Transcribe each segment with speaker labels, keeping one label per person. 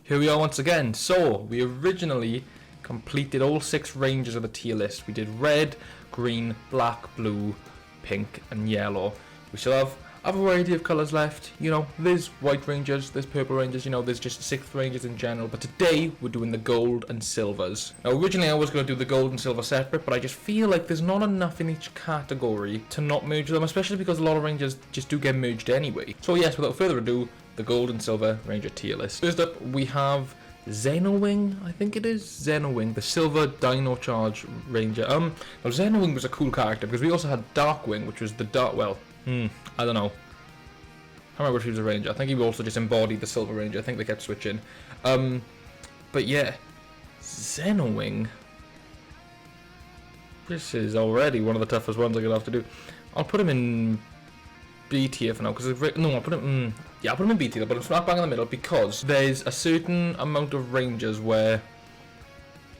Speaker 1: Here we are once again. So, we originally completed all 6 Rangers of the tier list. We did red, green, black, blue, pink, and yellow. We still have a variety of colours left. You know, there's white Rangers, there's purple Rangers, you know, there's just 6 Rangers in general. But today, we're doing the gold and silvers. Now, originally I was going to do the gold and silver separate, but I just feel like there's not enough in each category to not merge them, especially because a lot of Rangers just do get merged anyway. So yes, without further ado, the gold and silver Ranger tier list. First up, we have Zeno Wing, I think it is Zeno Wing, the silver Dino Charge Ranger. Now Zeno Wing was a cool character because we also had Dark Wing, which was the dark. Well, I don't know. I remember if he was a Ranger. I think he also just embodied the Silver Ranger. I think they kept switching. But yeah, Zeno Wing. This is already one of the toughest ones I'm gonna have to do. I'll put him in B tier for now, because I'll put him. Yeah, I'll put him in B tier, but I'm smack bang in the middle because there's a certain amount of Rangers where,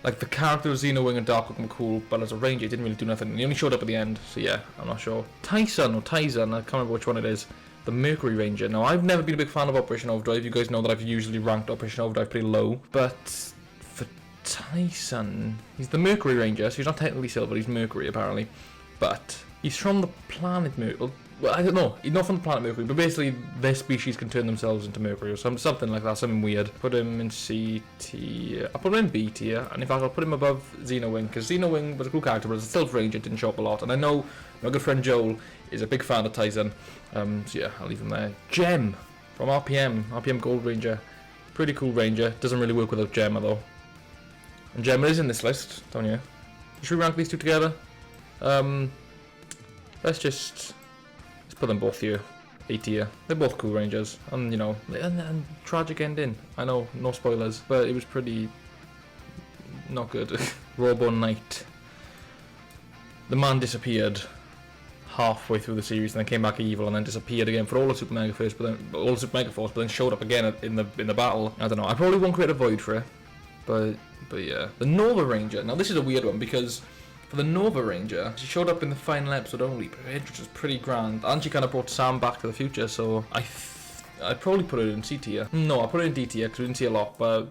Speaker 1: like, the character of Zeno Wing and Dark Wing were cool, but as a Ranger, he didn't really do nothing. He only showed up at the end, so yeah, I'm not sure. Tyson, I can't remember which one it is. The Mercury Ranger. Now, I've never been a big fan of Operation Overdrive. You guys know that I've usually ranked Operation Overdrive pretty low, but for Tyson, he's the Mercury Ranger, so he's not technically silver, he's Mercury apparently, but he's from the planet Mercury. Well, I don't know, he's not from the planet Mercury, but basically their species can turn themselves into Mercury or something like that, something weird. Put him in C tier, I'll put him in B tier, and in fact I'll put him above Zeno Wing, because Zeno Wing was a cool character, but as a Silver Ranger didn't show up a lot, and I know my good friend Joel is a big fan of Tyson, so yeah, I'll leave him there. Gem, from RPM Gold Ranger, pretty cool Ranger, doesn't really work without Gemma though. And Gemma is in this list, don't you? Should we rank these two together? Let's put them both here, A tier. They're both cool Rangers, and you know, and tragic ending. I know, no spoilers, but it was pretty not good. Robo Knight. The man disappeared halfway through the series, and then came back evil, and then disappeared again for all of Super Mega Force, but then showed up again in the battle. I don't know. I probably won't create a void for it, but yeah. The Nova Ranger. Now this is a weird one because for the Nova Ranger, she showed up in the final episode only, but her entrance was pretty grand, and she kind of brought Sam back to the future, so I'd probably put it in C tier. No, I'll put it in D tier, because we didn't see a lot, but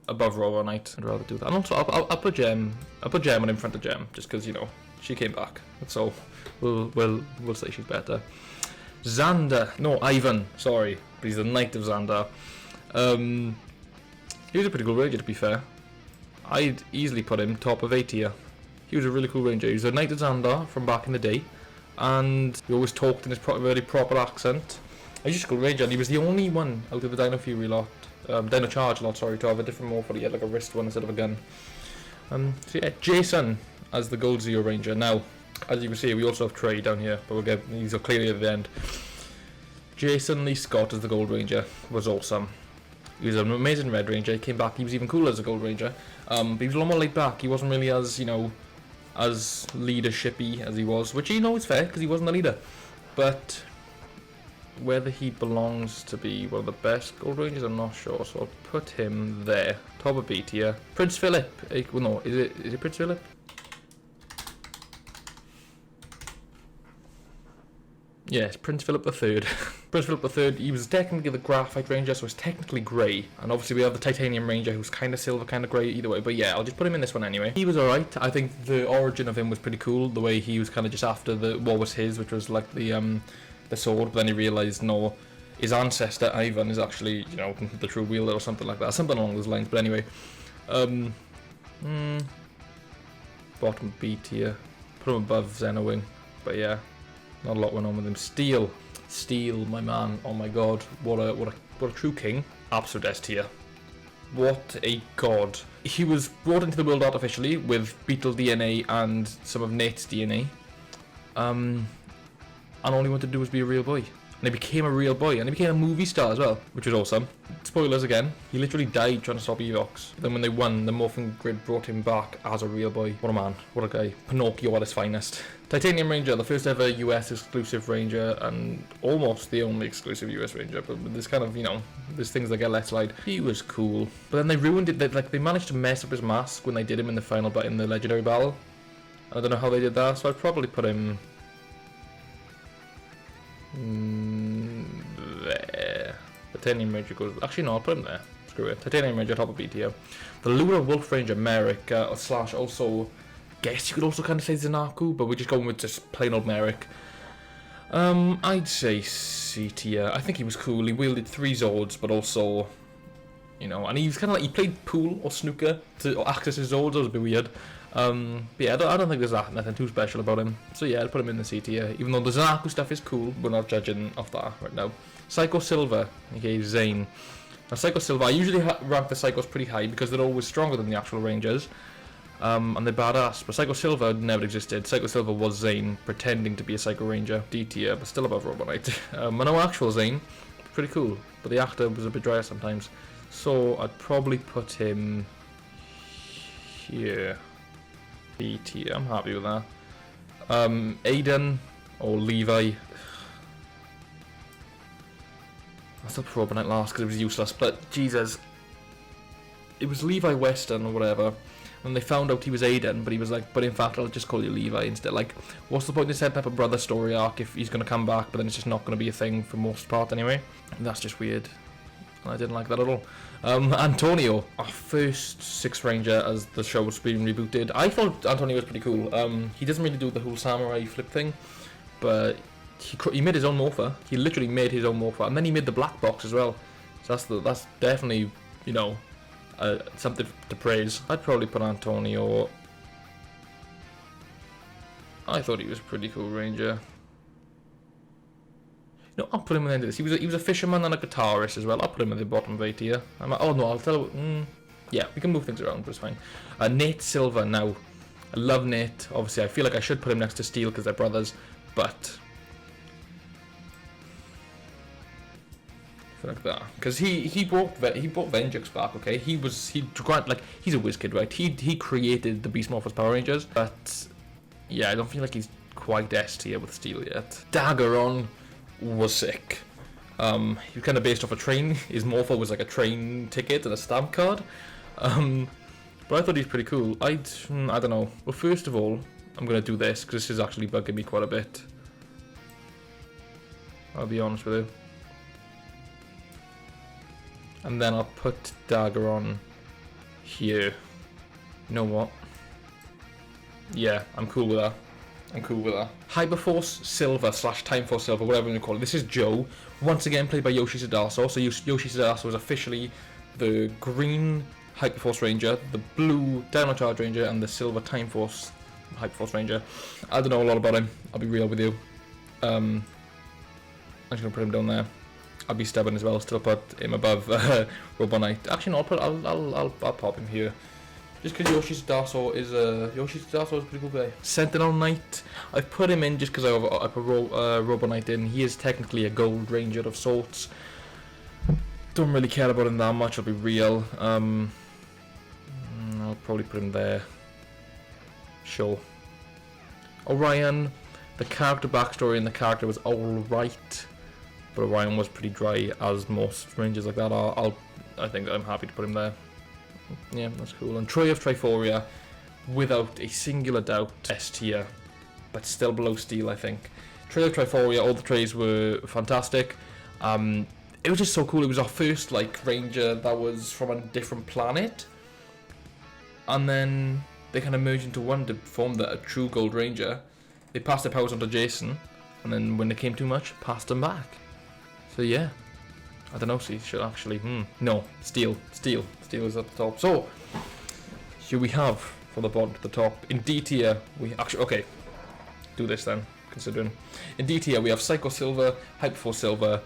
Speaker 1: above Robo Knight, I'd rather do that. And also, I'll put Gem in front of Gem, just because, you know, she came back, so we'll say she's better. Xander, no, Ivan, sorry, but he's the Knight of Xander. He was a pretty cool Ranger, to be fair. I'd easily put him top of A tier. He was a really cool Ranger. He was a Knight of Xander from back in the day, and he always talked in his very proper accent. He's just a cool Ranger, and he was the only one out of the Dino Fury lot, Dino Charge lot, sorry, to have a different morph. He had like a wrist one instead of a gun. So yeah, Jason as the Gold Zero Ranger. Now, as you can see, we also have Trey down here, but these are clearly at the end. Jason Lee Scott as the Gold Ranger was awesome. He was an amazing Red Ranger. He came back. He was even cooler as a Gold Ranger. But he was a lot more laid back. He wasn't really as, you know, as leadershipy as he was, which, you know, is fair because he wasn't the leader. But whether he belongs to be one of the best Gold Rangers, I'm not sure. So I'll put him there, top of B tier. Prince Philip. Well, no, is it Prince Philip? Yes, Prince Philip III. Prince Philip III, he was technically the Graphite Ranger, so it's technically grey. And obviously we have the Titanium Ranger, who's kind of silver, kind of grey, either way. But yeah, I'll just put him in this one anyway. He was alright. I think the origin of him was pretty cool. The way he was kind of just after what was his, which was like the sword. But then he realised, no, his ancestor, Ivan, is actually, you know, the true wielder or something like that. Something along those lines. But anyway. Bottom B tier. Put him above Zeno Wing. But yeah. Not a lot went on with him. Steel, my man. Oh my god, what a true king. Absolute S tier. What a god. He was brought into the world artificially with beetle DNA and some of Nate's DNA. And all he wanted to do was be a real boy. And he became a real boy, and he became a movie star as well, which was awesome. Spoilers again, he literally died trying to stop Evox. Then when they won, the Morphin Grid brought him back as a real boy. What a man, what a guy. Pinocchio at his finest. Titanium Ranger, the first ever US exclusive Ranger, and almost the only exclusive US Ranger, but there's kind of, you know, there's things that get let slide. He was cool. But then they ruined it, they managed to mess up his mask when they did him in the legendary battle. I don't know how they did that, so I'd probably put him there. The Titanium Ranger goes. Actually, no, I'll put him there. Screw it. Titanium Ranger, top of B tier. The Lunar Wolf Ranger, Merrick, slash also, guess you could also kind of say Zanaku, but we're just going with just plain old Merrick. I'd say C tier. I think he was cool. He wielded 3 Zords, but also, you know, and he was kind of like, he played pool or snooker to access his Zords. That was a bit weird. But yeah, I don't think there's nothing too special about him. So yeah, I'd put him in the C tier. Even though the Zanaku stuff is cool, we're not judging off that right now. Psycho Silva, aka Zane. Now Psycho Silva, I usually rank the Psychos pretty high because they're always stronger than the actual Rangers. And they're badass, but Psycho Silva never existed. Psycho Silva was Zane, pretending to be a Psycho Ranger. D tier, but still above Robo Knight. I know actual Zane, pretty cool, but the actor was a bit drier sometimes. So I'd probably put him here. B tier, I'm happy with that. Aiden or Levi. I still put Robo Knight last because it was useless, but Jesus. It was Levi Western or whatever. And they found out he was Aiden, but he was like, but in fact I'll just call you Levi instead. Like, what's the point in setting up a brother story arc if he's going to come back, but then it's just not going to be a thing for most part anyway? And that's just weird. And I didn't like that at all. Antonio, our first 6th Ranger as the show was being rebooted. I thought Antonio was pretty cool. He doesn't really do the whole samurai flip thing, but he made his own morpher. He literally made his own morpher, and then he made the black box as well. So that's definitely, you know, something to praise. I'd probably put Antonio. I thought he was a pretty cool Ranger. No, I'll put him in the end of this. He was a fisherman and a guitarist as well. I'll put him in the bottom of A tier. Oh no, I'll tell you. Yeah, we can move things around, but it's fine. Nate Silva now. I love Nate. Obviously, I feel like I should put him next to Steel because they're brothers, but like that, because he brought Vengeance back. Okay, he's a whiz kid, right? He created the Beast Morphers Power Rangers, but yeah, I don't feel like he's quite S tier with Steel yet. Daggeron was sick. He was kind of based off a train. His morpher was like a train ticket and a stamp card. But I thought he's pretty cool. I don't know. Well, first of all, I'm gonna do this because this is actually bugging me quite a bit. I'll be honest with you. And then I'll put Daggeron here. You know what? Yeah, I'm cool with that. Hyperforce Silva / Time Force Silva, whatever you call it. This is Joe, once again played by Yoshi Sadaso. So Yoshi Sadaso is officially the green Hyperforce Ranger, the blue Dino Charge Ranger, and the silver Time Force Hyperforce Ranger. I don't know a lot about him, I'll be real with you. I'm just going to put him down there. I'll be stubborn as well, still put him above Robo Knight. Actually no, I'll pop him here. Just because Yoshi Sadaso is a pretty cool guy. Sentinel Knight, I've put him in just because I put Robo Knight in. He is technically a gold ranger of sorts. Don't really care about him that much, I'll be real. I'll probably put him there. Sure. Orion, the character backstory and the character was alright, but Orion was pretty dry, as most rangers like that are. I think I'm happy to put him there. Yeah, that's cool. And Troy of Triforia, without a singular doubt, S tier, but still below Steel, I think. Troy of Triforia, all the trays were fantastic. It was just so cool. It was our first ranger that was from a different planet, and then they kind of merged into one to form a true Gold Ranger. They passed their powers on to Jason, and then when they came too much, passed them back. So yeah, I don't know. See, should actually no, Steel is at the top. So here we have from the bottom to the top. In D tier, we actually do this then. Considering in D tier we have Psycho Silva, Hyperforce Silva,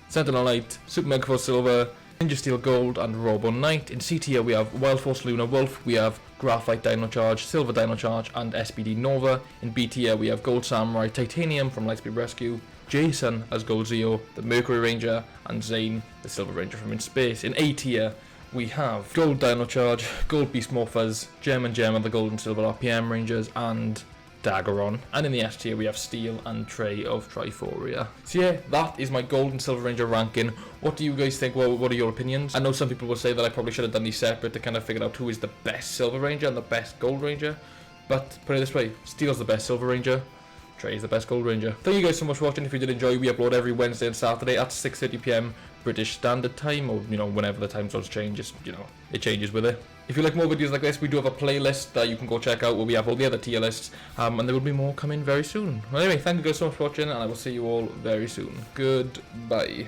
Speaker 1: Sentinel Knight, Super Mega Force Silva, Ninja Steel Gold, and Robo Knight. In C tier we have Wild Force Lunar Wolf, we have Graphite Dino Charge, Silver Dino Charge, and SPD Nova. In B tier we have Gold Samurai, Titanium from Lightspeed Rescue, Jason as Gold Zeo, the Mercury Ranger, and Zane, the Silver Ranger from In Space. In A tier we have Gold Dino Charge, Gold Beast Morphers, Gem and Gemma, the Gold and Silver RPM Rangers, and Daggeron. And in the S tier we have Steel and Trey of Triforia. So yeah, that is my Gold and Silver Ranger ranking. What do you guys think? Well, what are your opinions? I know some people will say that I probably should have done these separate to kind of figure out who is the best Silver Ranger and the best Gold Ranger. But put it this way, Steel's the best Silver Ranger, Trey's the best Gold Ranger. Thank you guys so much for watching. If you did enjoy, we upload every Wednesday and Saturday at 6:30 PM. British Standard Time, or whenever the time zones change, it changes with it. If you like more videos like this, we do have a playlist that you can go check out where we have all the other tier lists, and there will be more coming very soon. Well, anyway, thank you guys so much for watching, and I will see you all very soon. Goodbye.